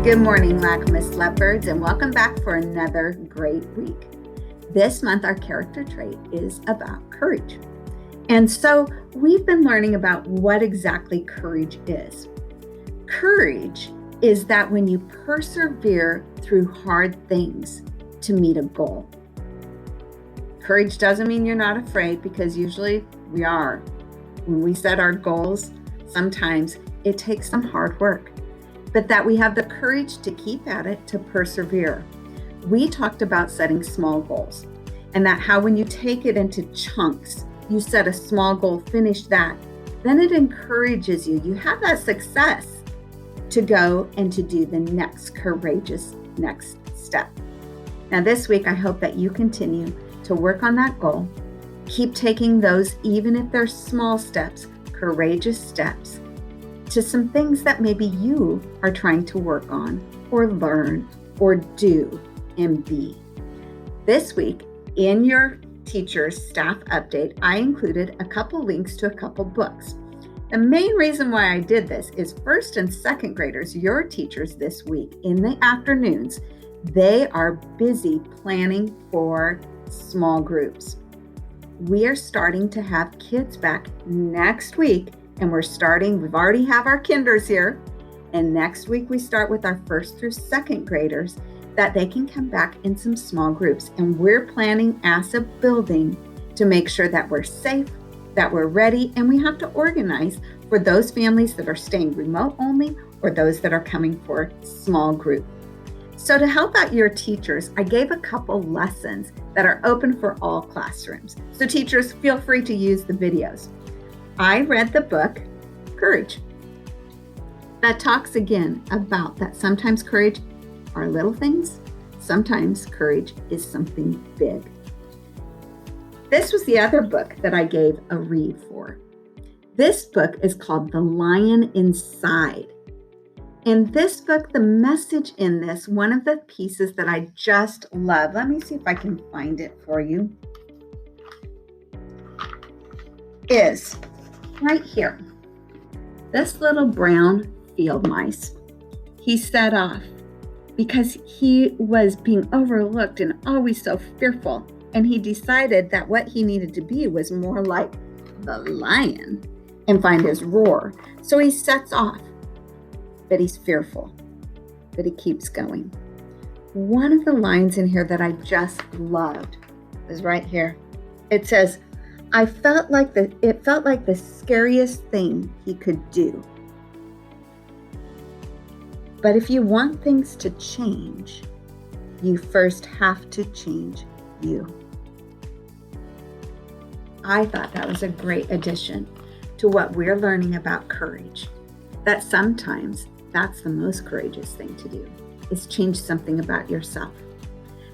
Good morning, Lacamas leopards, and welcome back for another great week. This month, our character trait is about courage. And so we've been learning about what exactly courage is. Courage is that when you persevere through hard things to meet a goal. Courage doesn't mean you're not afraid, because usually we are. When we set our goals, sometimes it takes some hard work, but that we have the courage to keep at it, to persevere. We talked about setting small goals, and that how when you take it into chunks, you set a small goal, finish that, then it encourages you. You have that success to go and to do the next courageous next step. Now this week, I hope that you continue to work on that goal. Keep taking those, even if they're small steps, courageous steps, to some things that maybe you are trying to work on or learn or do and be. This week, in your teacher's staff update, I included a couple links to a couple books. The main reason why I did this is first and second graders, your teachers this week in the afternoons, they are busy planning for small groups. We are starting to have kids back next week, and we've already have our kinders here, and next week we start with our first through second graders, that they can come back in some small groups. And we're planning as a building to make sure that we're safe, that we're ready, and we have to organize for those families that are staying remote only or those that are coming for small group. So to help out your teachers, I gave a couple lessons that are open for all classrooms. So teachers, feel free to use the videos. I read the book, Courage, that talks again about that sometimes courage are little things, sometimes courage is something big. This was the other book that I gave a read for. This book is called The Lion Inside. In this book, the message in this, one of the pieces that I just love, let me see if I can find it for you, is right here. This little brown field mice, he set off because he was being overlooked and always so fearful. And he decided that what he needed to be was more like the lion and find his roar. So he sets off, but he's fearful, but he keeps going. One of the lines in here that I just loved is right here. It says, it felt like the scariest thing he could do. But if you want things to change, you first have to change you. I thought that was a great addition to what we're learning about courage. That sometimes that's the most courageous thing to do, is change something about yourself.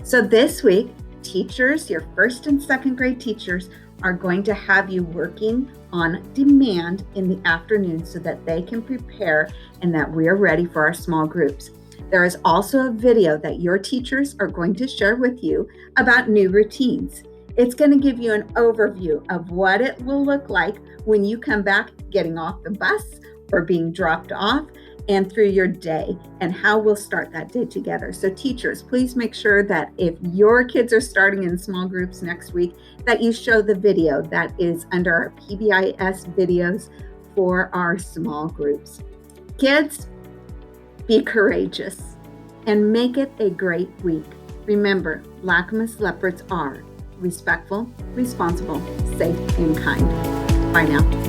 So this week, teachers, your first and second grade teachers, are going to have you working on demand in the afternoon so that they can prepare and that we're ready for our small groups. There is also a video that your teachers are going to share with you about new routines. It's going to give you an overview of what it will look like when you come back getting off the bus or being dropped off, and through your day, and how we'll start that day together. So teachers, please make sure that if your kids are starting in small groups next week, that you show the video that is under our PBIS videos for our small groups. Kids, be courageous and make it a great week. Remember, Lacamas leopards are respectful, responsible, safe, and kind. Bye now.